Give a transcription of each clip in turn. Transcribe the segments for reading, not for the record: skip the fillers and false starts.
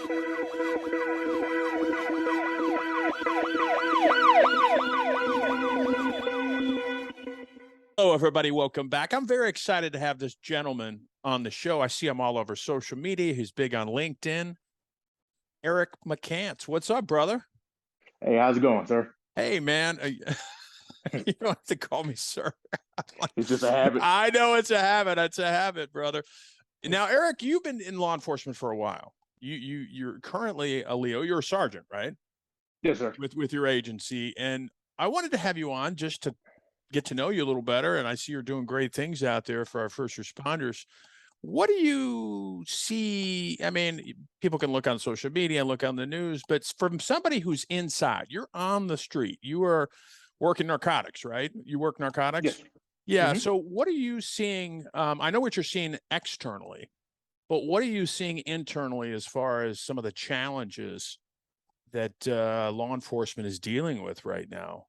Hello, everybody. Welcome back. I'm very excited to have this gentleman on the show. I see him all over social media. He's big on LinkedIn. Eric McCants. What's up, brother? Hey, how's it going, sir? Hey, man. You don't have to call me sir. It's just a habit. I know it's a habit. It's a habit, brother. Now, Eric, you've been in law enforcement for a while. You're currently a Leo. You're a sergeant, right? Yes, sir. With your agency. And I wanted to have you on just to get to know you a little better. And I see you're doing great things out there for our first responders. What do you see? I mean, people can look on social media and look on the news, but from somebody who's inside, you're on the street, you are working narcotics, right? You work narcotics? Yes. Yeah. Mhm. So what are you seeing? I know what you're seeing externally, but what are you seeing internally as far as some of the challenges that law enforcement is dealing with right now?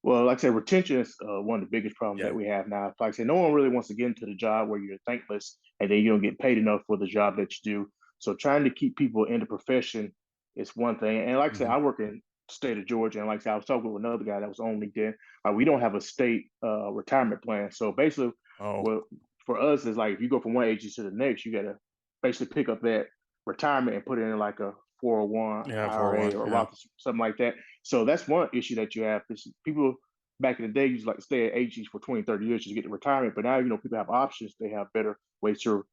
Well, like I said, retention is one of the biggest problems Yeah. that we have now. Like I said, no one really wants to get into the job where you're thankless and then you don't get paid enough for the job that you do. So trying to keep people in the profession is one thing. And like I said, Mhm. I work in the state of Georgia, and like I said, I was talking with another guy that was on LinkedIn. We don't have a state retirement plan. So basically, Oh, what for us is like if you go from one agency to the next, you got to basically pick up that retirement and put it in like a 401 yeah, IRA 401. or Yeah. Roth, something like that. So that's one issue that you have. Because people back in the day used to like to stay at agencies for 20, 30 years to get to retirement. But now, people have options. They have better ways to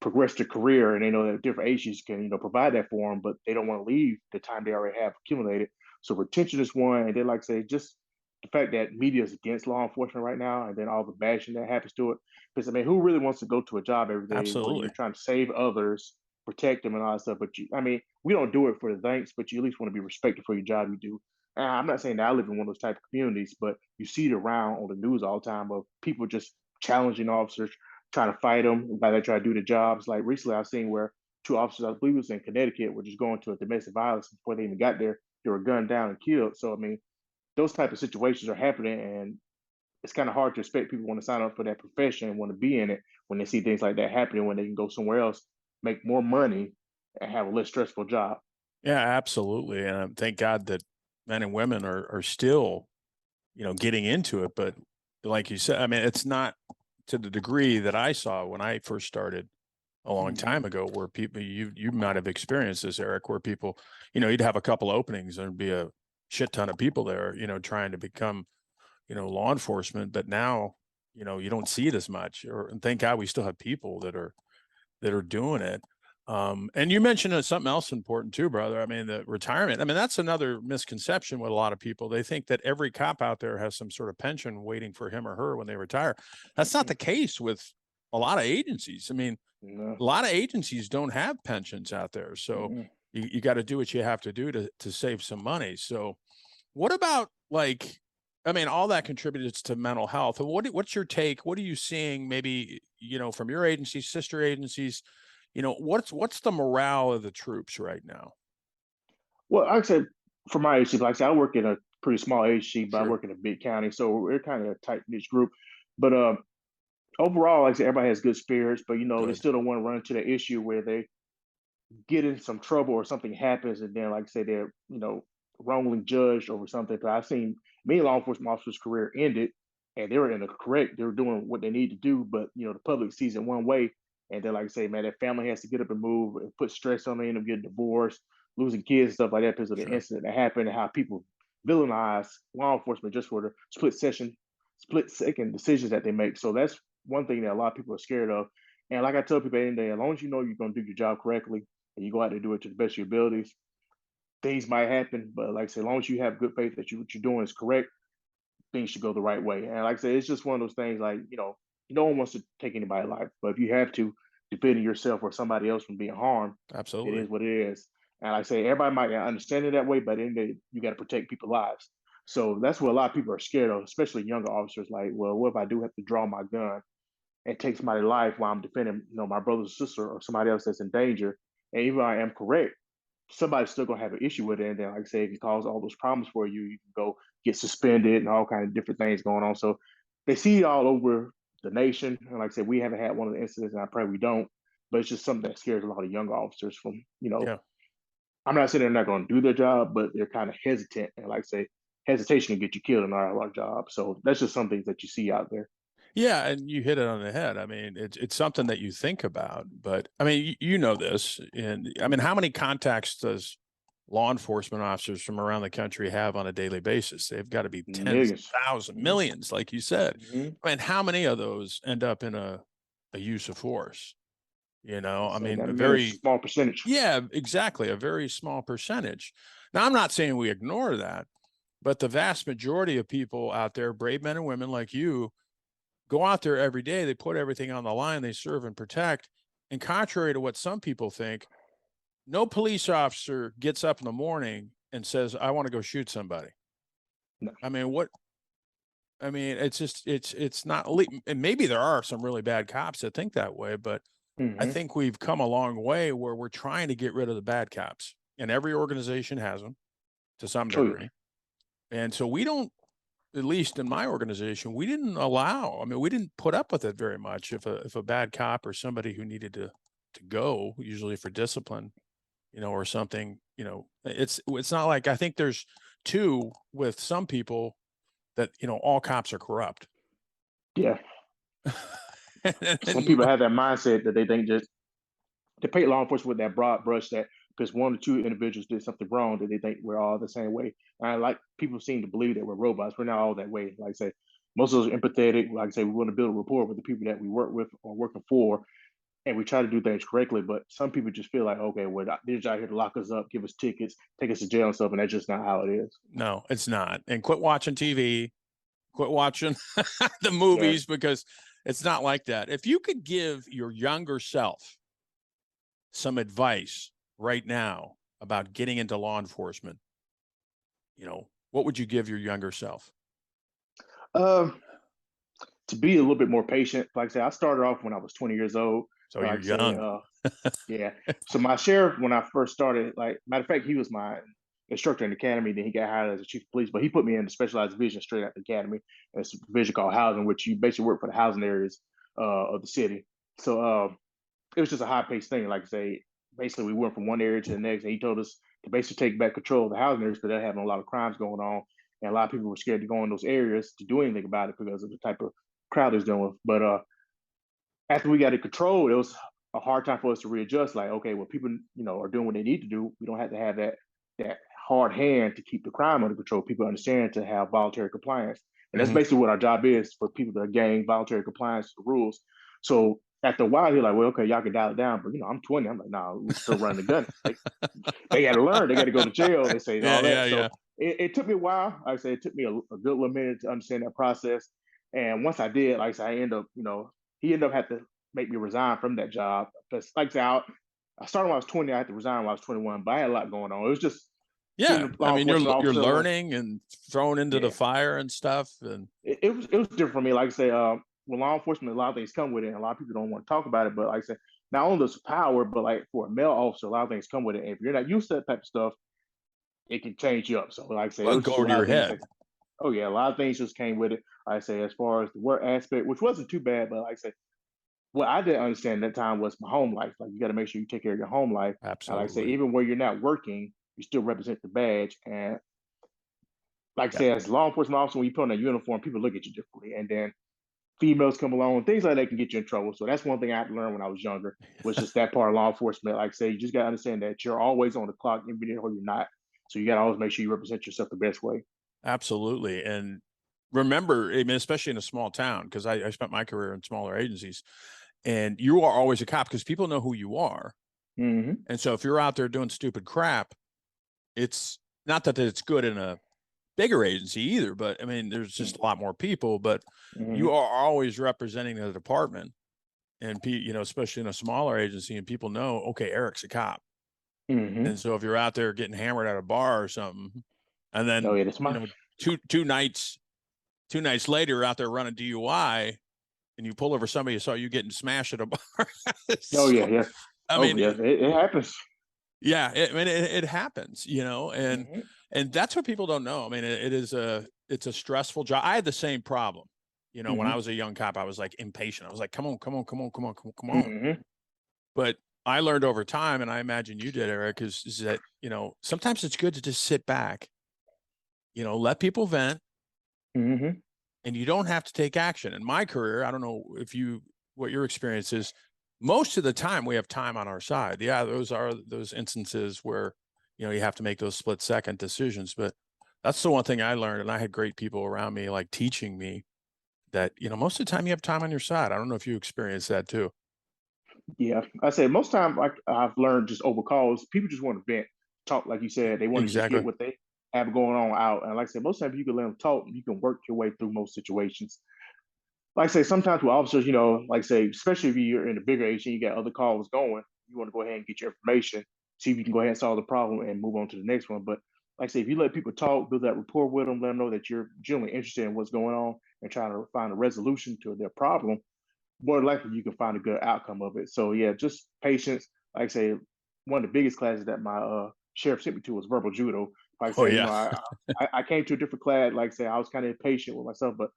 progress their career, and they know that different agencies can, provide that for them, but they don't want to leave the time they already have accumulated. So retention is one. And then, like I say, just the fact that media is against law enforcement right now, and then all the bashing that happens to it. Because, I mean, who really wants to go to a job every day where Absolutely. you're trying to save others, protect them, and all that stuff? But I mean, we don't do it for the thanks, but you at least want to be respected for your job you do. And I'm not saying that I live in one of those type of communities, but you see it around on the news all the time of people just challenging officers, trying to fight them while they try to do the jobs. Like recently, I've seen where two officers, I believe it was in Connecticut, were just going to a domestic violence before they even got there. They were gunned down and killed. So I mean, those type of situations are happening, and it's kind of hard to expect people want to sign up for that profession and want to be in it when they see things like that happening, when they can go somewhere else, make more money, and have a less stressful job. Yeah, absolutely. And thank God that men and women are still, getting into it. But like you said, I mean, it's not to the degree that I saw when I first started a long Mhm. time ago, where people you might have experienced this, Eric, where people, you'd have a couple openings and there'd be a shit ton of people there, trying to become, law enforcement. But now, you don't see it as much. And thank God we still have people that are doing it. And you mentioned something else important too, brother. I mean, the retirement. I mean, that's another misconception with a lot of people. They think that every cop out there has some sort of pension waiting for him or her when they retire. That's not the case with a lot of agencies. I mean, No. a lot of agencies don't have pensions out there. So Mhm. you got to do what you have to do to save some money. So what about like, I mean, all that contributes to mental health. What's your take? What are you seeing maybe, from your agencies, sister agencies? What's the morale of the troops right now? Well, like I said, for my agency, like I said, I work in a pretty small agency, but I Sure. work in a big county, so we're kind of a tight knit group. But overall, like I said, everybody has good spirits, but they Good. still don't want to run into the issue where they get in some trouble or something happens, and then, like I say, they're wrongly judged over something. But I've seen many law enforcement officers' career ended, and they were in the correct. They were doing what they need to do, but the public sees it one way, and then, like I say, man, that family has to get up and move and put stress on them, end up getting divorced, losing kids, and stuff like that because of the Sure. incident that happened, and how people villainize law enforcement just for the split second decisions that they make. So that's one thing that a lot of people are scared of. And like I tell people, at the end of the day, as long as you know you're going to do your job correctly and you go out there and do it to the best of your abilities, things might happen. But like I said, as long as you have good faith that what you're doing is correct, things should go the right way. And like I said, it's just one of those things like, no one wants to take anybody's life. But if you have to, defending yourself or somebody else from being harmed, it Absolutely. is what it is. And like I say, everybody might not understand it that way, but in the end, you got to protect people's lives. So that's what a lot of people are scared of, especially younger officers. Like, well, what if I do have to draw my gun and take somebody's life while I'm defending, my brother or sister or somebody else that's in danger? And even if I am correct, somebody's still gonna have an issue with it. And then, like I say, if it causes all those problems for you, you can go get suspended and all kind of different things going on. So they see it all over the nation. And like I said, we haven't had one of the incidents, and I pray we don't. but it's just something that scares a lot of young officers from, Yeah. I'm not saying they're not going to do their job, but they're kind of hesitant. And like I say, hesitation can get you killed in our job. So that's just some things that you see out there. Yeah, and you hit it on the head. I mean, it's something that you think about, but I mean, you know this, and I mean, how many contacts does law enforcement officers from around the country have on a daily basis? They've got to be tens, Millions. thousands, Hmm. millions, like you said. Hmm. I mean, how many of those end up in a use of force? I So mean, that a man is a very small percentage. yeah, exactly, a very small percentage. Now, I'm not saying we ignore that, but the vast majority of people out there, brave men and women like you, go out there every day. They put everything on the line. They serve and protect. And contrary to what some people think, no police officer gets up in the morning and says, "I want to go shoot somebody." No. I mean, what? I mean, it's just it's not. And maybe there are some really bad cops that think that way, but I Hmm. think we've come a long way where we're trying to get rid of the bad cops, and every organization has them to some Oh yeah. degree. And so we don't, at least in my organization, we didn't allow. I mean, we didn't put up with it very much. If a bad cop or somebody who needed to go, usually for discipline, or something, it's not like I think there's two with some people that all cops are corrupt. Yeah. Some And people have that mindset that they think just to paint law enforcement with that broad brush that because one or two individuals did something wrong that they think we're all the same way. And like people seem to believe that we're robots. We're not all that way. Like I say, most of us are empathetic. Like I say, we want to build a rapport with the people that we work with or working for, and we try to do things correctly. But some people just feel like, okay, well, they're just out here to lock us up, give us tickets, take us to jail and stuff, and that's just not how it is. no, it's not. And quit watching TV, quit watching the Yeah. movies because it's not like that. If you could give your younger self some advice right now about getting into law enforcement, what would you give your younger self? Um, to be a little bit more patient. Like I said, I started off when I was 20 years old. So Like you're I say, young. yeah. So my sheriff, when I first started, like matter of fact, he was my instructor in the academy. Then he got hired as a chief of police, but he put me in the specialized division straight out the academy. It's a division called housing, which you basically work for the housing areas of the city. So it was just a high paced thing. Like I say, basically we went from one area to the next, and he told us to basically take back control of the housing areas because they're having a lot of crimes going on, and a lot of people were scared to go in those areas to do anything about it because of the type of crowd is dealing with. But after we got it controlled, it was a hard time for us to readjust. Like, okay, well, people, are doing what they need to do. We don't have to have that hard hand to keep the crime under control. People understand to have voluntary compliance, and that's Mhm. basically what our job is for people to gain voluntary compliance to the rules. So after a while, they're like, well, okay, y'all can dial it down, but I'm 20. I'm like, nah, we're still running the gun. Like, they got to learn. They got to go to jail. They say Yeah, all yeah, that. yeah. So it took me a while. Like I said, it took me a good little minute to understand that process. And once I did, like I said, I ended up, he ended up having to make me resign from that job. Because like I said, I started when I was 20. I had to resign when I was 21, but I had a lot going on. It was just being Yeah. a I law mean, enforcement you're officer. learning and thrown into the Yeah, fire and stuff. And it was different for me. Like I say, with law enforcement, a lot of things come with it, and a lot of people don't want to talk about it. But like I said, not only does power, but like for a male officer, a lot of things come with it. And if you're not used to that type of stuff, it can change you up. So like I say, it well, was go just a over to lot your of things head. that oh yeah, a lot of things just came with it. Like I say, as far as the work aspect, which wasn't too bad, but like I say, what I didn't understand at that time was my home life. Like you got to make sure you take care of your home life. And like I say, Absolutely. even where you're not working, you still represent the badge. And like I Yeah. say, as a law enforcement officer, when you put on a uniform, people look at you differently. And then females come along, things like that can get you in trouble. So that's one thing I had to learn when I was younger, was just that part of law enforcement. Like I say, you just got to understand that you're always on the clock, even if you're not. So you got to always make sure you represent yourself the best way. Absolutely. And remember, I mean, especially in a small town, because I spent my career in smaller agencies, and you are always a cop because people know who you are. Hmm. And so if you're out there doing stupid crap, it's not that it's good in a bigger agency either, but I mean, there's just a lot more people, but you Hmm. are always representing the department and, especially in a smaller agency, and people know, okay, Eric's a cop. Hmm. And so if you're out there getting hammered at a bar or something, and Oh then, yeah, that's my. two nights later, you're out there running DUI and you pull over somebody who saw you getting smashed at a bar. Oh So, yeah, yeah. I Oh mean, yeah, it happens. yeah, I mean, it happens, and Hmm. that's what people don't know. I mean, it's a stressful job. I had the same problem. When I Hmm. was a young cop, I was like impatient. I was like, come on, come on, come on, come on, come on, come on. Hmm. But I learned over time, and I imagine you did, Eric, is that, sometimes it's good to just sit back, let people vent, Hmm. and you don't have to take action. In my career, I don't know what your experience is. Most of the time we have time on our side. Yeah, those are those instances where, you have to make those split second decisions. But that's the one thing I learned. And I had great people around me, like teaching me that, most of the time you have time on your side. I don't know if you experience that too. Yeah, I say most time, like I've learned just over calls, people just want to vent, talk, like you said, they want to just get Exactly. what they have going on out. And like I said, most times you can let them talk, you can work your way through most situations. Like I say, sometimes with officers, like I say, especially if you're in a bigger age and you got other calls going, you want to go ahead and get your information, see if you can go ahead and solve the problem and move on to the next one. But like I say, if you let people talk, build that rapport with them, let them know that you're genuinely interested in what's going on and trying to find a resolution to their problem, more likely you can find a good outcome of it. So yeah, just patience. Like I say, one of the biggest classes that my sheriff sent me to was verbal judo. Like I Oh say, yeah. I came to a different class. Like I say, I was kind of impatient with myself, but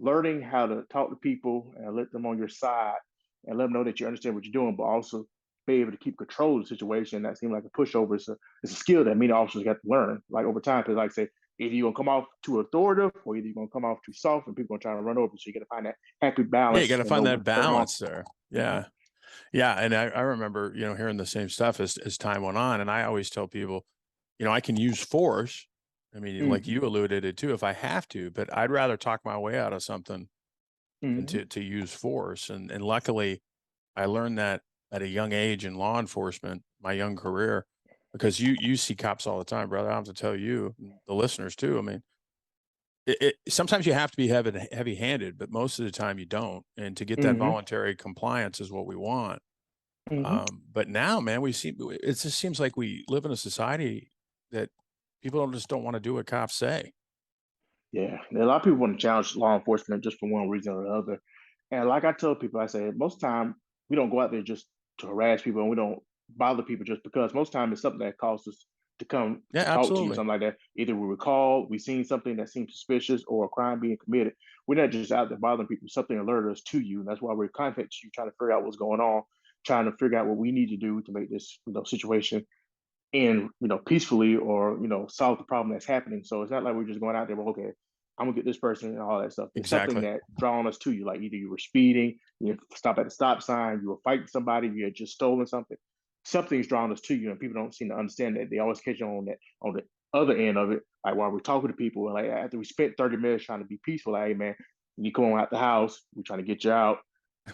learning how to talk to people and let them on your side and let them know that you understand what you're doing, but also be able to keep control of the situation. That seemed like a pushover. It's a skill that many officers got to learn, like over time. Because, like I say, either you're gonna come off too authoritative, or either you're gonna come off too soft, and people are trying to run over. So you got to find that happy Yeah, you got balance to and know find that what's going on. balance there. Mm-hmm. Yeah. Yeah. And I remember, hearing the same stuff as time went on. And I always tell people, I can use force. I mean, like Mm-hmm. you alluded it too, if I have to, but I'd rather talk my way out of something than Mm-hmm. to use force. And luckily I learned that at a young age in law enforcement, my young career, because you see cops all the time, brother. I have to tell you, the listeners too. I mean, sometimes you have to be heavy handed, but most of the time you don't. And to get that Mm-hmm. voluntary compliance is what we want. Mm-hmm. But now, man, it just seems like we live in a society that people don't want to do what cops say. Yeah, a lot of people want to challenge law enforcement just for one reason or another. And like I tell people, I say most time we don't go out there just to harass people, and we don't bother people just because. Most time it's something that calls us to come Yeah, to talk to you, absolutely. something like that. Either we recall we seen something that seems suspicious or a crime being committed. We're not just out there bothering people. Something alerted us to you, and that's why we're contacting you, trying to figure out what's going on, trying to figure out what we need to do to make this situation and peacefully or solve the problem that's happening. So it's not like we're just going out there, well, okay, I'm gonna get this person and all that stuff. It's something Exactly. that drawn us to you, like either you were speeding, you stop at the stop sign, you were fighting somebody, you had just stolen something. Something's drawn us to you, and people don't seem to understand that. They always catch you on the other end of it. Like while we're talking to people, like after we spent 30 minutes trying to be peaceful, like, hey man, you come on out the house, we're trying to get you out,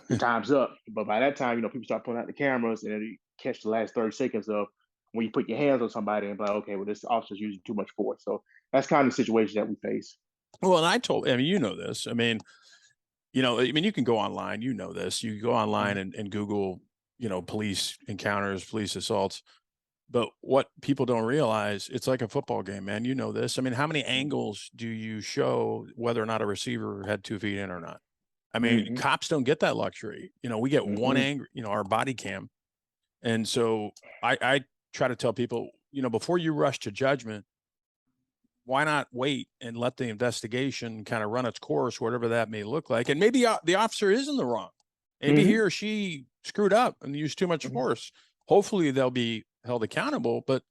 your time's up. But by that time, people start pulling out the cameras and then you catch the last 30 seconds of when you put your hands on somebody and be like, okay, well, this officer's using too much force. So that's kind of the situation that we face. Well, and I mean, this. I mean, you can go online, this. You go online Mhm. and Google, police encounters, police assaults. But what people don't realize, it's like a football game, man. You know this. I mean, how many angles do you show whether or not a receiver had 2 feet in or not? I mean, Mhm. cops don't get that luxury. We get one Mhm. angle, our body cam. And so I try to tell people, before you rush to judgment, why not wait and let the investigation kind of run its course, whatever that may look like? And maybe the officer is in the wrong. Maybe he Mhm. or she screwed up and used too much Mhm. force. Hopefully they'll be held accountable, but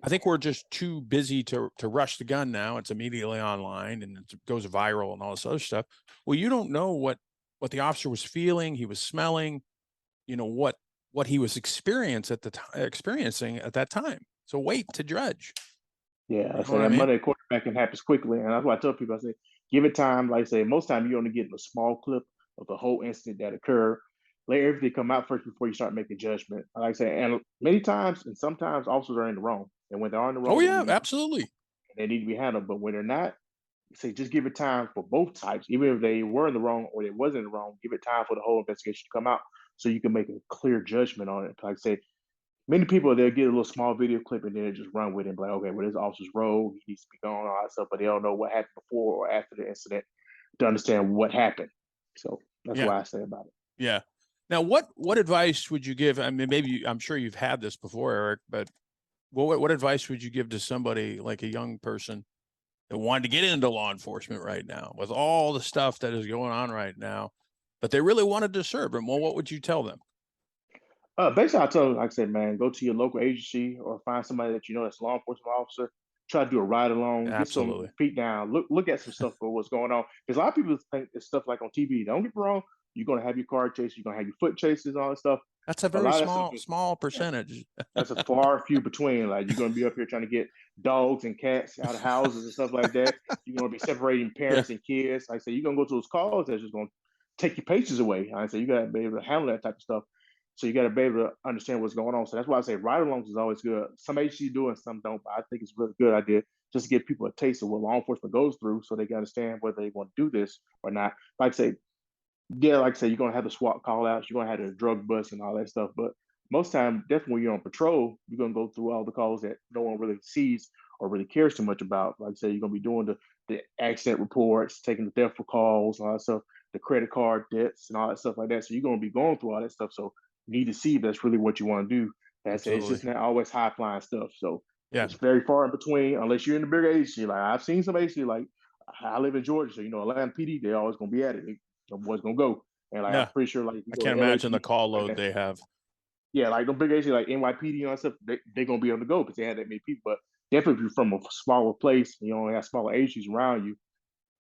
I think we're just too busy to rush the gun now. It's immediately online and it goes viral and all this other stuff. Well, you don't know what the officer was feeling, he was smelling, what he was experiencing at that time. So wait to judge. Yeah, I You know say what I that mean? Monday quarterback can happen quickly, and that's why I tell people. I say, give it time. Like I say, most time you only get a small clip of the whole incident that occurred. Let everything come out first before you start making judgment. Like I say, and many times and sometimes officers are in the wrong, and when they are in the Oh wrong, yeah, absolutely. they need to be handled. But when they're not, say just give it time for both types, even if they were in the wrong or they wasn't in the wrong. Give it time for the whole investigation to come out, so you can make a clear judgment on it. Like I say, many people they'll get a little small video clip and then they just run with it, and be like, okay, well, this officer's rogue, he needs to be gone, all that stuff, but they don't know what happened before or after the incident to understand what happened. So that's Yeah, what I say about it. yeah. Now, what advice would you give? I mean, I'm sure you've had this before, Eric, but what advice would you give to somebody like a young person that wanted to get into law enforcement right now with all the stuff that is going on right now, but they really wanted to serve? And well, what would you tell them? Basically, I tell them, like I said, man, go to your local agency or find somebody that you know that's a law enforcement officer. Try to do a ride along, get some Absolutely. feet down, look at some stuff for what's going on. Because a lot of people think it's stuff like on TV. Don't get me wrong, you're gonna have your car chases, you're gonna have your foot chases, all that stuff. That's a But a very lot of that stuff small, is small yeah, percentage. that's a far few between. Like you're gonna be up here trying to get dogs and cats out of houses and stuff like that. You're gonna be separating Yeah, parents and kids. Like I say, you're gonna go to those calls that's just gonna take your patience away. I say you gotta be able to handle that type of stuff. So you gotta be able to understand what's going on. So that's why I say ride-alongs is always good. Some agencies do and some don't, but I think it's a really good idea just to give people a taste of what law enforcement goes through so they can understand whether they want to do this or not. Like I say, yeah, like I said, you're gonna have the SWAT call outs, you're gonna have the drug bust and all that stuff. But most time, definitely when you're on patrol, you're gonna go through all the calls that no one really sees or really cares too much about. Like I said, you're gonna be doing the accident reports, taking the theft for calls, all that stuff, the credit card debts and all that stuff like that. So you're gonna be going through all that stuff. So you need to see if that's really what you want to do. That's it's absolutely. just not always high flying stuff. So Yeah, it's very far in between unless you're in the bigger agency. Like I've seen some agency like I live in Georgia, so you know Atlanta PD, they're always gonna be at it. The boys gonna go. And like I'm yeah. pretty sure like if you I go can't to imagine the LAPD call like load that, they have. yeah, like the big agency like NYPD and all that stuff, they gonna be able to go because they had that many people. But definitely if you're from a smaller place, you only have smaller agencies around you,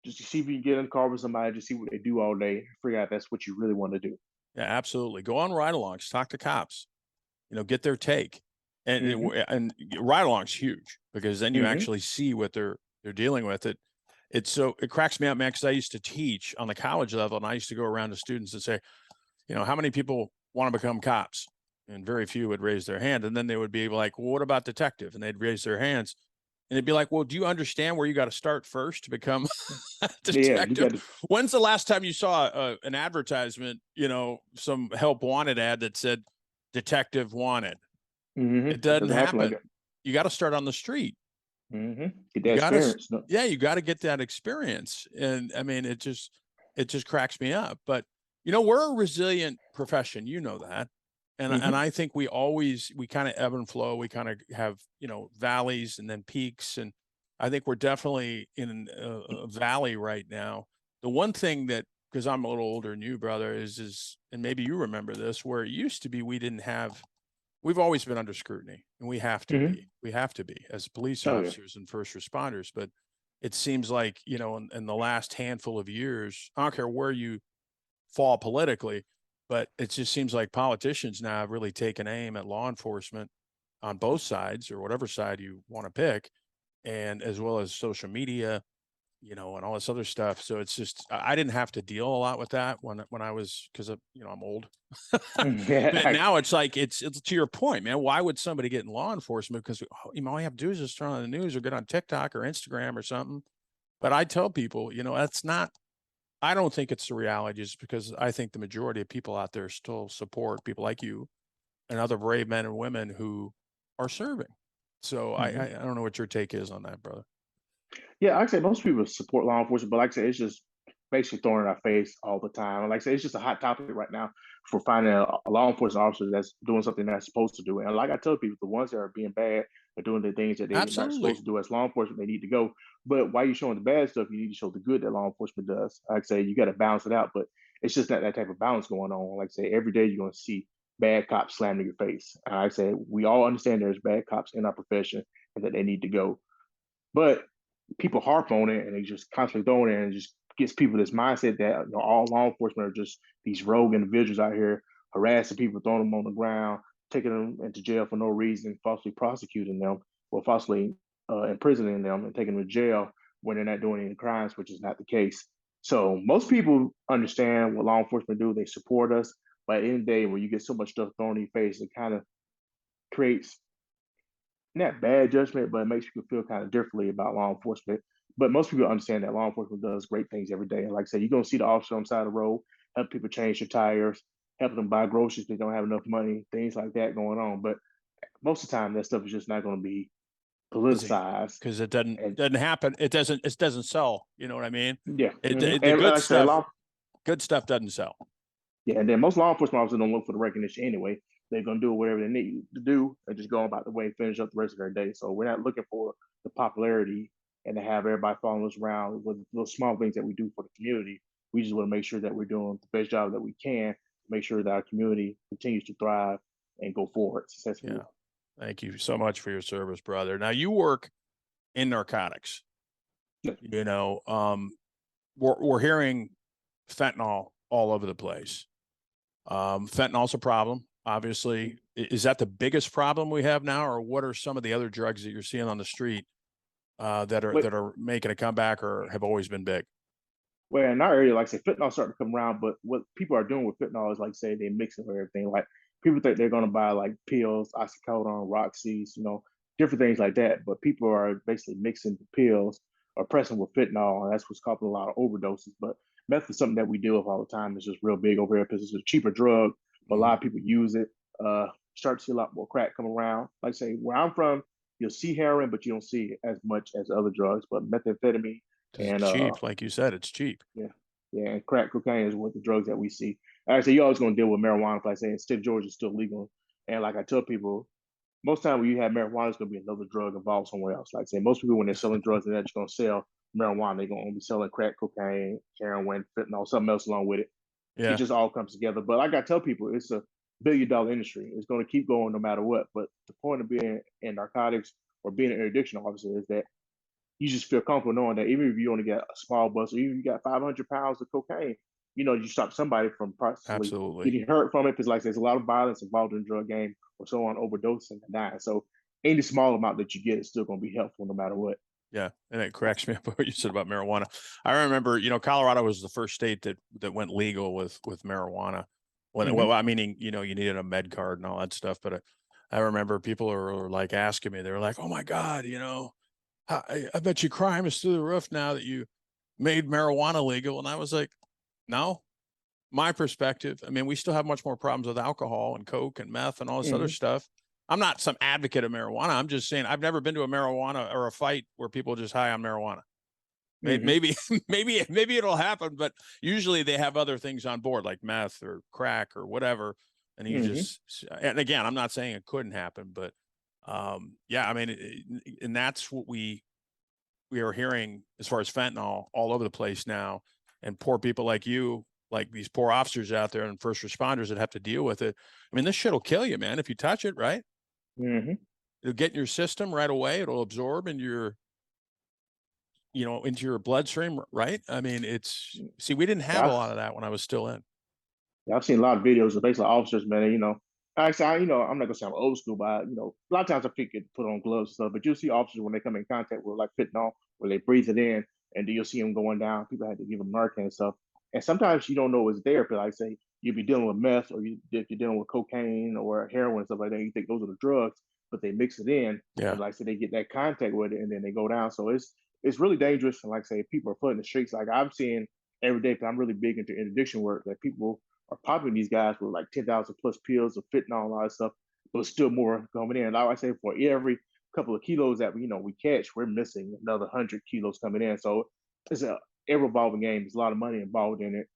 just to see if you can get in the car with somebody, just see what they do all day, figure out if that's what you really want to do. Yeah, absolutely. Go on ride-alongs, talk to cops, get their take. And Mm-hmm. and ride-alongs huge because then you Mm-hmm. actually see what they're dealing with. It cracks me up, man, because I used to teach on the college level and I used to go around to students and say, how many people want to become cops? And very few would raise their hand. And then they would be like, well, what about detective? And they'd raise their hands. And they'd be like, well, do you understand where you got to start first to become a Yeah, you detective? got to. When's the last time you saw an advertisement, some help wanted ad that said detective wanted? It Mm-hmm. It doesn't doesn't happen like happen. that. You got to start on the street. Mm-hmm. Get You that got to, experience. No. yeah, you got to get that experience. And I mean, it just cracks me up. But we're a resilient profession. You know that. And Mm-hmm. I think we kind of ebb and flow. We kind of have, valleys and then peaks. And I think we're definitely in a valley right now. The one thing that, because I'm a little older than you, brother, and maybe you remember this, where it used to be we've always been under scrutiny and we have to Mm-hmm. be. We have to be as police Oh yeah. officers and first responders. But it seems like, in the last handful of years, I don't care where you fall politically, but it just seems like politicians now have really taken aim at law enforcement on both sides or whatever side you want to pick, and as well as social media, and all this other stuff. So it's just I didn't have to deal a lot with that when I was because I'm old. But Yeah. now it's like it's to your point, man. Why would somebody get in law enforcement? Because all you have to do is just turn on the news or get on TikTok or Instagram or something. But I tell people, that's not. I don't think it's the reality, just because I think the majority of people out there still support people like you and other brave men and women who are serving. So I don't know what your take is on that, brother. Yeah, like I say most people support law enforcement, but like I said, it's just basically thrown in our face all the time. And like I said, it's just a hot topic right now for finding a law enforcement officer that's doing something that's supposed to do. And like I tell people, the ones that are being bad are doing the things that they're not supposed Absolutely. to do as law enforcement, they need to go. But while you're showing the bad stuff, you need to show the good that law enforcement does. Like I say, you got to balance it out, but it's just not that type of balance going on. Like I say, every day you're going to see bad cops slammed in your face. And like I say, we all understand there's bad cops in our profession and that they need to go. But people harp on it and they just constantly throwing it and it just gets people this mindset that all law enforcement are just these rogue individuals out here harassing people, throwing them on the ground, taking them into jail for no reason, falsely prosecuting them or falsely imprisoning them and taking them to jail when they're not doing any crimes, which is not the case. So most people understand what law enforcement do. They support us. But at the end of the day, when you get so much stuff thrown in your face, it kind of creates not bad judgment, but it makes people feel kind of differently about law enforcement. But most people understand that law enforcement does great things every day. And like I said, you're going to see the officer on the side of the road, help people change their tires, help them buy groceries if they don't have enough money, things like that going on. But most of the time, that stuff is just not going to be politicized. Because it doesn't And doesn't happen. It doesn't sell. You know what I mean? yeah, The and good like I said, stuff, good stuff doesn't sell. yeah, and then most law enforcement officers don't look for the recognition anyway. They're gonna do whatever they need to do and just go about the way and finish up the rest of their day. So we're not looking for the popularity and to have everybody following us around with those small things that we do for the community. We just want to make sure that we're doing the best job that we can to make sure that our community continues to thrive and go forward successfully. Yeah. Thank you so much for your service, brother. Now you work in narcotics. Yeah. You know, we're hearing fentanyl all over the place. Fentanyl's a problem, obviously. Is that the biggest problem we have now, or what are some of the other drugs that you're seeing on the street that But are making a comeback or have always been big? well, in our area, like I said, fentanyl starting to come around, but what people are doing with fentanyl is like say they mix it with everything. Like people think they're gonna buy like pills, oxycodone, Roxy's, different things like that. But people are basically mixing the pills or pressing with fentanyl, and that's what's causing a lot of overdoses. But meth is something that we deal with all the time. It's just real big over here because it's a cheaper drug, but a Mhm. lot of people use it. Start to see a lot more crack come around. Like I say, where I'm from, you'll see heroin, but you don't see it as much as other drugs. But methamphetamine 'Cause and it's cheap, like you said, it's cheap. yeah, yeah, and crack cocaine is what the drugs that we see. Like I say, you're always going to deal with marijuana. Like I say, in state of Georgia is still legal, and like I tell people, most time when you have marijuana, it's going to be another drug involved somewhere else. Like I say, most people when they're selling drugs, they're not just going to sell marijuana. They're going to be selling crack cocaine, heroin, fentanyl, something else along with it. It Yeah, just all comes together. But like I tell people, it's a $1 billion industry. It's going to keep going no matter what. But the point of being in narcotics or being an addiction officer is that you just feel comfortable knowing that even if you only got a small bust or even if you got 500 pounds of cocaine, you stop somebody from possibly absolutely. getting hurt from it because, like, there's a lot of violence involved in the drug game or someone overdosing and dying. So, any small amount that you get is still going to be helpful no matter what. Yeah, and it cracks me up what you said about marijuana. I remember, Colorado was the first state that went legal with marijuana. Hmm. Well, I meaning, you needed a med card and all that stuff. But I remember people were like asking me, they were like, "Oh my God, I bet you crime is through the roof now that you made marijuana legal." And I was like, "No, my perspective. I mean, we still have much more problems with alcohol and coke and meth and all this other Hmm. stuff. I'm not some advocate of marijuana. I'm just saying I've never been to a marijuana or a fight where people are just high on marijuana. Hmm. Maybe, maybe it'll happen, but usually they have other things on board like meth or crack or whatever. And Hmm. and again, I'm not saying it couldn't happen, but yeah, I mean, and that's what we are hearing as far as fentanyl all over the place now. And poor people like you, like these poor officers out there and first responders that have to deal with it. I mean, this shit will kill you, man, if you touch it, right? Hmm. It'll get in your system right away. It'll absorb into your bloodstream, right? I mean, see, we didn't have a Yeah, lot of that when I was still in. yeah, I've seen a lot of videos of basically officers, man. Actually, I'm not gonna say I'm old school, but a lot of times I think it put on gloves and stuff. But you'll see officers when they come in contact with like fentanyl, where they breathe it in, and then you'll see them going down. People had to give them Narcan and stuff. And sometimes you don't know it's there, but like I say, you'll be dealing with meth, or if you're dealing with cocaine or heroin and stuff like that, you think those are the drugs, but they mix it in, Yeah. and like I say, they get that contact with it, and then they go down. So it's really dangerous. And like I say, people are putting the streets. Like I'm seeing every day, because I'm really big into interdiction work, that people are popping these guys with like 10,000 plus pills of fentanyl and all that stuff, but still more coming in. Like I say, for every couple of kilos that we catch, we're missing another 100 kilos coming in. So it's a ever evolving game. There's a lot of money involved in it.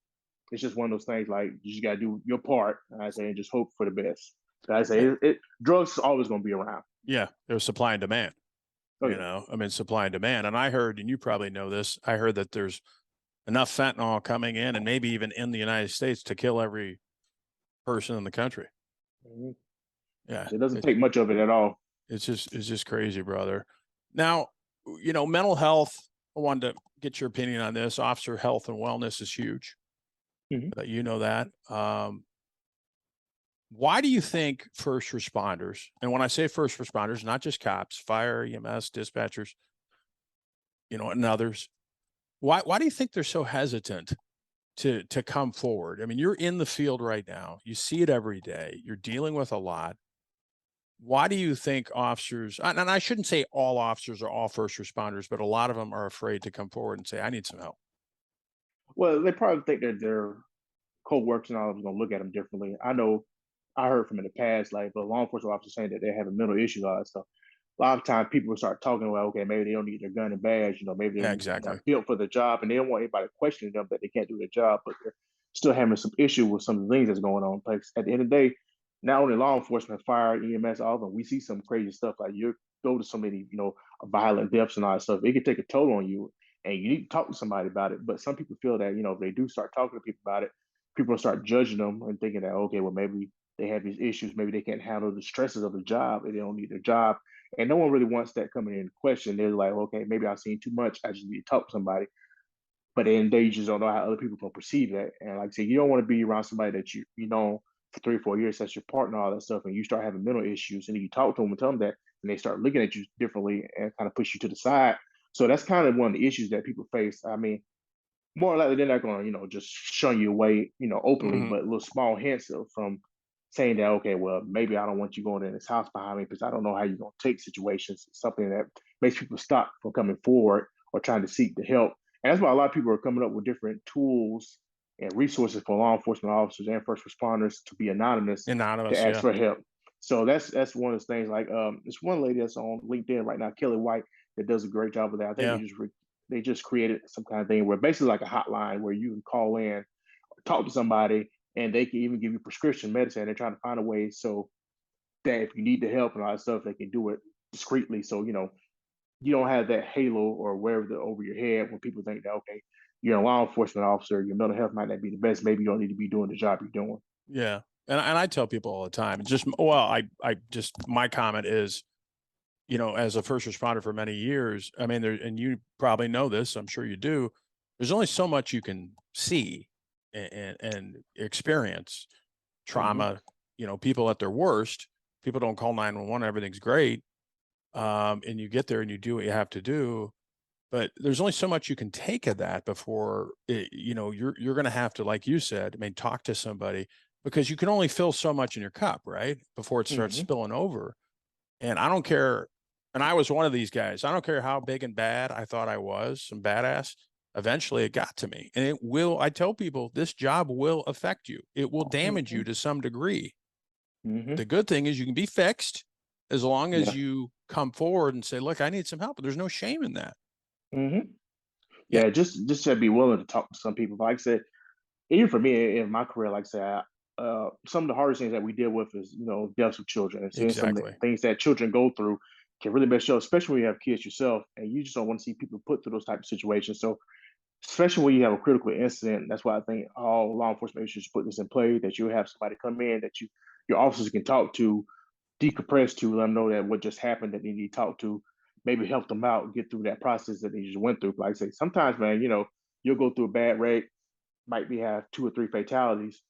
It's just one of those things like you just gotta do your part, I say, and just hope for the best. I say drugs are always gonna be around. Yeah. There's supply and demand, Oh yeah. I mean, supply and demand. And I heard, and you probably know this, I heard that there's enough fentanyl coming in and maybe even in the United States to kill every person in the country. Mhm. Yeah. It doesn't take much of it at all. It's just crazy, brother. Now, mental health. I wanted to get your opinion on this. Officer health and wellness is huge. Mhm. You know that. Why do you think first responders, and when I say first responders, not just cops, fire, EMS, dispatchers, and others, why do you think they're so hesitant to come forward? I mean, you're in the field right now. You see it every day. You're dealing with a lot. Why do you think officers, and I shouldn't say all officers are all first responders, but a lot of them are afraid to come forward and say, I need some help. Well, they probably think that their co-workers and all of them gonna look at them differently. I know I heard from in the past, like the law enforcement officers saying that they have a mental issue, all that stuff. A lot of times people will start talking about, okay, maybe they don't need their gun and badge, maybe Yeah, they're exactly. not built for the job, and they don't want anybody questioning them that they can't do their job, but they're still having some issue with some of the things that's going on. Because at the end of the day, not only law enforcement, fire, EMS, all of them, we see some crazy stuff. Like you go to so many, violent deaths and all that stuff. It can take a toll on you, and you need to talk to somebody about it. But some people feel that if they do start talking to people about it, people will start judging them and thinking that okay, well maybe they have these issues. Maybe they can't handle the stresses of the job and they don't need their job. And no one really wants that coming in question. They're like, okay, maybe I've seen too much. I just need to talk to somebody. But then they just don't know how other people can perceive that. And like I said, you don't want to be around somebody that you know for 3 or 4 years, that's your partner, all that stuff, and you start having mental issues, and then you talk to them and tell them that, and they start looking at you differently and kind of push you to the side. So that's kind of one of the issues that people face. I mean, more likely they're not going to, just shun you away, openly, Mhm. but little small hints from saying that, okay, well, maybe I don't want you going in this house behind me because I don't know how you're going to take situations. Something that makes people stop from coming forward or trying to seek the help. And that's why a lot of people are coming up with different tools and resources for law enforcement officers and first responders to be anonymous to Anonymous, ask yeah. for help. So that's one of those things. Like there's one lady that's on LinkedIn right now, Kelly White, that does a great job with that. I think Yeah. they just created some kind of thing where basically like a hotline where you can call in, talk to somebody, and they can even give you prescription medicine. They're trying to find a way so that if you need the help and all that stuff, they can do it discreetly. So you don't have that halo or wherever over your head when people think that, okay, you're a law enforcement officer, your mental health might not be the best. Maybe you don't need to be doing the job you're doing. Yeah. And I tell people all the time, just well, I just my comment is, as a first responder for many years, I mean, there, and you probably know this, I'm sure you do. There's only so much you can see and experience Hmm. trauma, people at their worst. People don't call 911, everything's great. And you get there and you do what you have to do. But there's only so much you can take of that before you're going to have to, like you said, I mean, talk to somebody because you can only fill so much in your cup, right? Before it starts Hmm. spilling over. And I don't care. And I was one of these guys. I don't care how big and bad I thought I was, some badass. Eventually it got to me. And it will, I tell people, this job will affect you. It will damage Hmm. you to some degree. Hmm. The good thing is you can be fixed as long as Yeah. you come forward and say, look, I need some help. There's no shame in that. Hmm. Yeah, Yeah. Just to be willing to talk to some people. Like I said, even for me in my career, like I said, some of the hardest things that we deal with is, deaths of children and seeing some of the exactly. things that children go through can really mess you up, especially when you have kids yourself and you just don't want to see people put through those type of situations. So, especially when you have a critical incident, that's why I think all law enforcement agencies should put this in play that you have somebody come in that your officers can talk to, decompress to, let them know that what just happened that they need to talk to, maybe help them out, get through that process that they just went through. Like I say, sometimes, man, you'll go through a bad wreck, might be have 2 or 3 fatalities.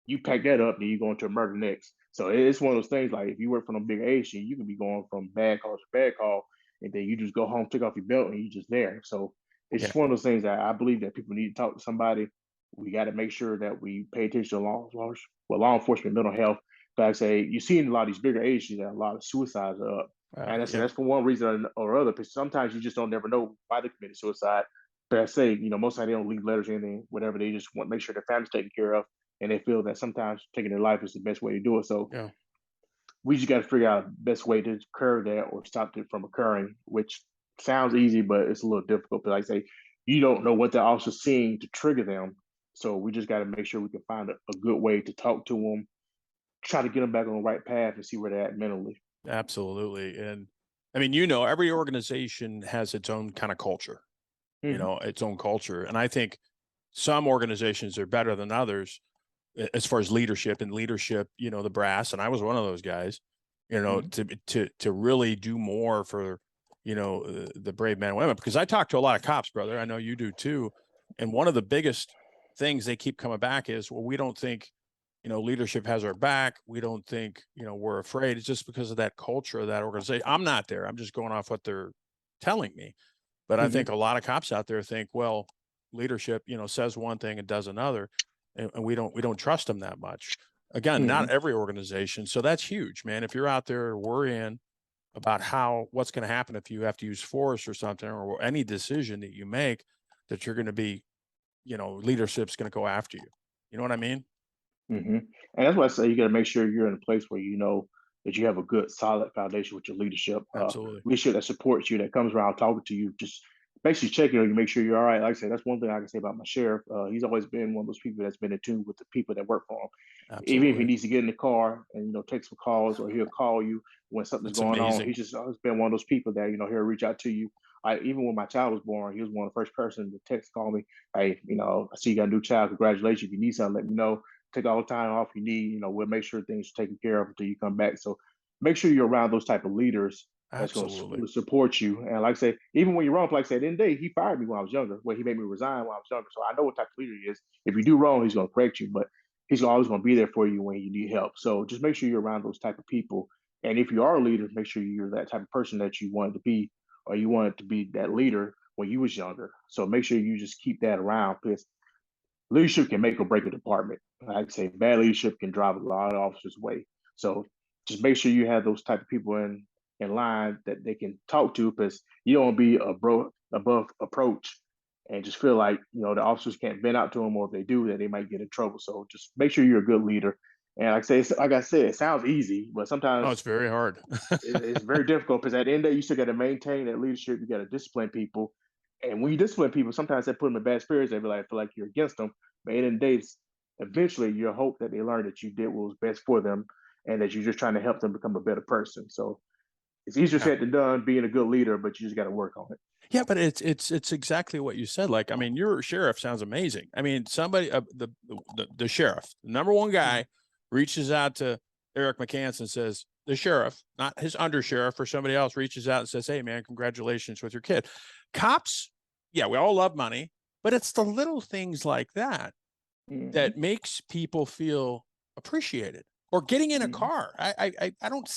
You pack that up, then you go into a murder next. So it's one of those things. Like if you work from a big age, you can be going from bad call to bad call, and then you just go home, take off your belt, and you just there. So it's Yeah, just one of those things that I believe that people need to talk to somebody. We got to make sure that we pay attention to law enforcement, mental health. But I say you see in a lot of these bigger agencies that a lot of suicides are up, and yeah, that's for one reason or other. Because sometimes you just don't never know why they committed suicide. But I say, most of the time they don't leave letters or anything, whatever. They just want to make sure their family's taken care of, and they feel that sometimes taking their life is the best way to do it. So yeah. we just got to figure out the best way to curb that or stop it from occurring, which sounds easy, but it's a little difficult. But like I say, you don't know what they're also seeing to trigger them. So we just got to make sure we can find a good way to talk to them, try to get them back on the right path and see where they're at mentally. Absolutely. And I mean, every organization has its own kind of culture, Hmm. its own culture. And I think some organizations are better than others as far as leadership and leadership, the brass. And I was one of those guys, Hmm. to really do more for, the brave men and women, because I talk to a lot of cops, brother. I know you do too. And one of the biggest things they keep coming back is, well, we don't think, leadership has our back. We don't think, we're afraid. It's just because of that culture of that organization. I'm not there. I'm just going off what they're telling me. But I think Hmm. a lot of cops out there think, well, leadership, says one thing and does another, and we don't trust them that much. Again, not Hmm. every organization. So that's huge, man. If you're out there worrying about what's going to happen if you have to use force or something, or any decision that you make, that you're going to be, leadership's going to go after you. You know what I mean? Hmm. And that's why I say you got to make sure you're in a place where you know that you have a good, solid foundation with your leadership. Absolutely. Leadership that supports you, that comes around talking to you, just basically checking on you, make sure you're all right. Like I said, that's one thing I can say about my sheriff. He's always been one of those people that's been in tune with the people that work for him. Even if he Absolutely. needs to get in the car and take some calls, or he'll call you when something's That's going on. amazing. He's just always been one of those people that he'll reach out to you. Even when my child was born, he was one of the first person to text call me. Hey, I see you got a new child. Congratulations. If you need something, let me know. take all the time off you need. We'll make sure things are taken care of until you come back. So make sure you're around those type of leaders that's going Absolutely. to support you. And like I say, even when you're wrong, like I said, at the end of the day, he fired me when I was younger. Well, he made me resign when I was younger. So I know what type of leader he is. If you do wrong, he's going to correct you, but he's always going to be there for you when you need help. So just make sure you're around those type of people. And if you are a leader, make sure you're that type of person that you wanted to be, or you wanted to be that leader when you was younger. So make sure you just keep that around, because leadership can make or break a department. Like I say, bad leadership can drive a lot of officers away. So just make sure you have those type of people in line that they can talk to, because you don't be above approach and just feel like the officers can't vent out to them, or if they do, that they might get in trouble. So just make sure you're a good leader. And like I said, it sounds easy, but Oh, sometimes it's very hard. it's very difficult, because at the end of the day, you still got to maintain that leadership. You got to discipline people, and when you discipline people, sometimes that put them in bad spirits. They be like, feel like you're against them. But at the end of the day, eventually, you hope that they learn that you did what was best for them, and that you're just trying to help them become a better person. So it's easier Yeah. said than done being a good leader, but you just got to work on it. Yeah, but it's exactly what you said. Like, I mean, your sheriff sounds amazing. I mean, somebody, the sheriff, the number one guy, reaches out to Eric McCants and says, the sheriff, not his under sheriff or somebody else, reaches out and says, "Hey, man, congratulations with your kid." Cops, yeah, we all love money, but it's the little things like that Mm-hmm. that makes people feel appreciated. Or getting in a Mm-hmm. car. I don't,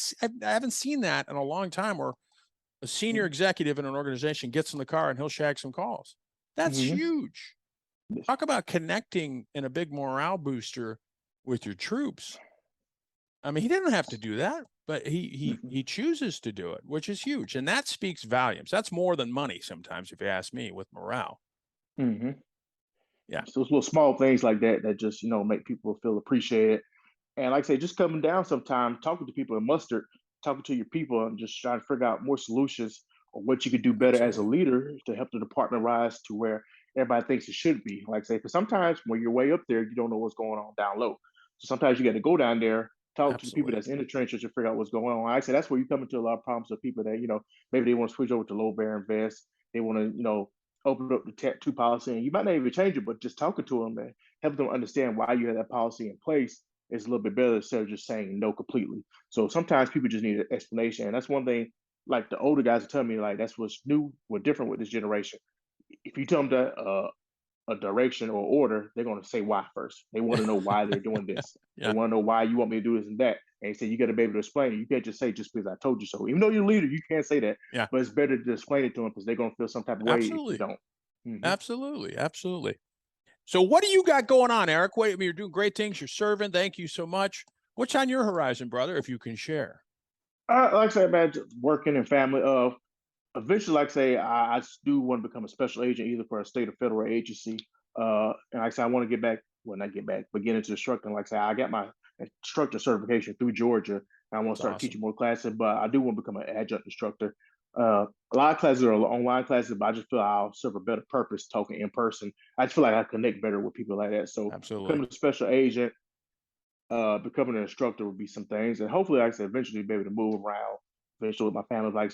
I haven't seen that in a long time. Where a senior executive in an organization gets in the car and he'll shag some calls. That's Mm-hmm. huge. Talk about connecting in a big morale booster with your troops. I mean, he didn't have to do that, but he chooses to do it, which is huge, and that speaks volumes. That's more than money sometimes, if you ask me, with morale. Mm-hmm. Yeah, So it's little small things like that that just make people feel appreciated. And like I say, just coming down sometime, talking to people in mustard, talking to your people, and just trying to figure out more solutions on what you could do better as a absolutely, leader to help the department rise to where everybody thinks it should be. Like I say, because sometimes when you're way up there, you don't know what's going on down low. So sometimes you got to go down there, talk to the people absolutely, that's in the trenches to figure out what's going on. Like I say that's where you come into a lot of problems of people that maybe they want to switch over to low bearing vests. They want to open up the tattoo policy, and you might not even change it, but just talking to them and help them understand why you have that policy in place is a little bit better instead of just saying no completely. So sometimes people just need an explanation. And that's one thing, like the older guys are telling me, like that's what's new, what different with this generation. If you tell them that a direction or order, they're going to say why first. They want to know why they're doing this. They yeah, want to know why you want me to do this and that. And he said, you got to be able to explain it. You can't just say just because I told you so. Even though you're a leader, you can't say that. yeah, But it's better to explain it to them, because they're going to feel some type of way if you absolutely, don't. Hmm. absolutely, absolutely. So, what do you got going on, Eric? Wait, I mean, you're doing great things. You're serving. Thank you so much. What's on your horizon, brother? If you can share. Like I said, man, just working and family. Eventually, like I say, I do want to become a special agent, either for a state or federal agency. And like I said, I want to get back, well, not get back, but get into instructing. Like I say, I got my instructor certification through Georgia, and I want to That's start awesome. teaching more classes. But I do want to become an adjunct instructor. A lot of classes are online classes, but I just feel I'll serve a better purpose talking in person. I just feel like I connect better with people like that. So Absolutely. becoming a special agent, becoming an instructor would be some things, and hopefully, like I said, eventually be able to move around, eventually with my family. Like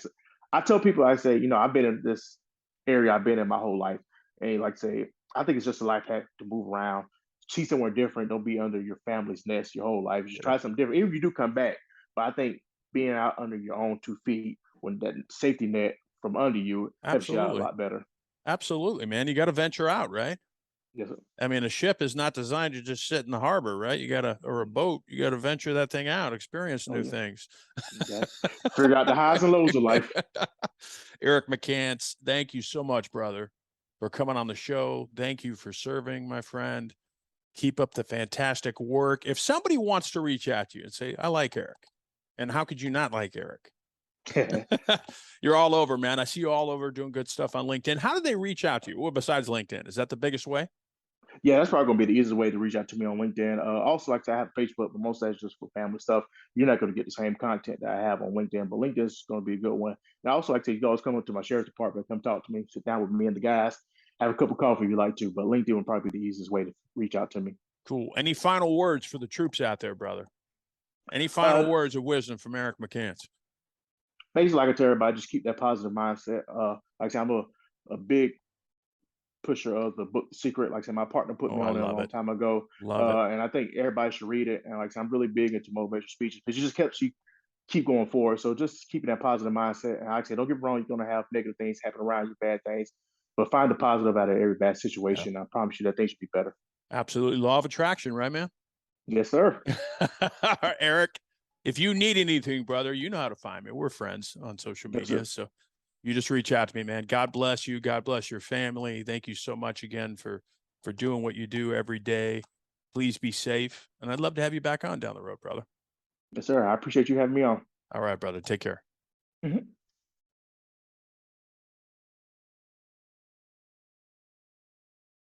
I tell people, I say, I've been in this area, I've been in my whole life, and like I say, I think it's just a life hack to move around, see somewhere different. Don't be under your family's nest your whole life. Just try Yep. something different, even if you do come back. But I think being out under your own 2 feet, when that safety net from under you helps you out a Absolutely. lot better. Absolutely, man. You got to venture out, right? Yes, I mean, a ship is not designed to just sit in the harbor, right? You got to, or a boat, you got to venture that thing out, experience oh new yeah, things. you got to figure out the highs and lows of life. Eric McCants, thank you so much, brother, for coming on the show. Thank you for serving, my friend. Keep up the fantastic work. If somebody wants to reach out to you and say, I like Eric, and how could you not like Eric? You're all over, man. I see you all over doing good stuff on LinkedIn. How do they reach out to you? Well, besides LinkedIn, is that the biggest way? Yeah, that's probably gonna be the easiest way to reach out to me on LinkedIn. Also, like I said, I have Facebook, but most of that's just for family stuff. You're not gonna get the same content that I have on LinkedIn, but LinkedIn is gonna be a good one. And I also like to, you can always come up to my sheriff's department, come talk to me, sit down with me and the guys, have a cup of coffee if you like to. But LinkedIn would probably be the easiest way to reach out to me. Cool. Any final words for the troops out there, brother? Any final Uh, words of wisdom from Eric McCants? Basically, like I tell everybody, just keep that positive mindset. Like I said, I'm a big pusher of the book Secret. Like I said, my partner put Oh, me I on it a love long it. time ago, Love it. and I think everybody should read it. And like I said, I'm really big into motivational speeches because it just helps you keep going forward. So just keeping that positive mindset. And like I said, don't get me wrong, you're gonna have negative things happen around you, bad things, but find the positive out of every bad Yeah, situation. I promise you that things should be better. absolutely. Law of attraction, right, man? Yes, sir. Eric, if you need anything, brother, you know how to find me. We're friends on social Yes, media. sir. So you just reach out to me, man. God bless you. God bless your family. Thank you so much again for doing what you do every day. Please be safe. And I'd love to have you back on down the road, brother. Yes, sir. I appreciate you having me on. All right, brother. Take care. Mhm.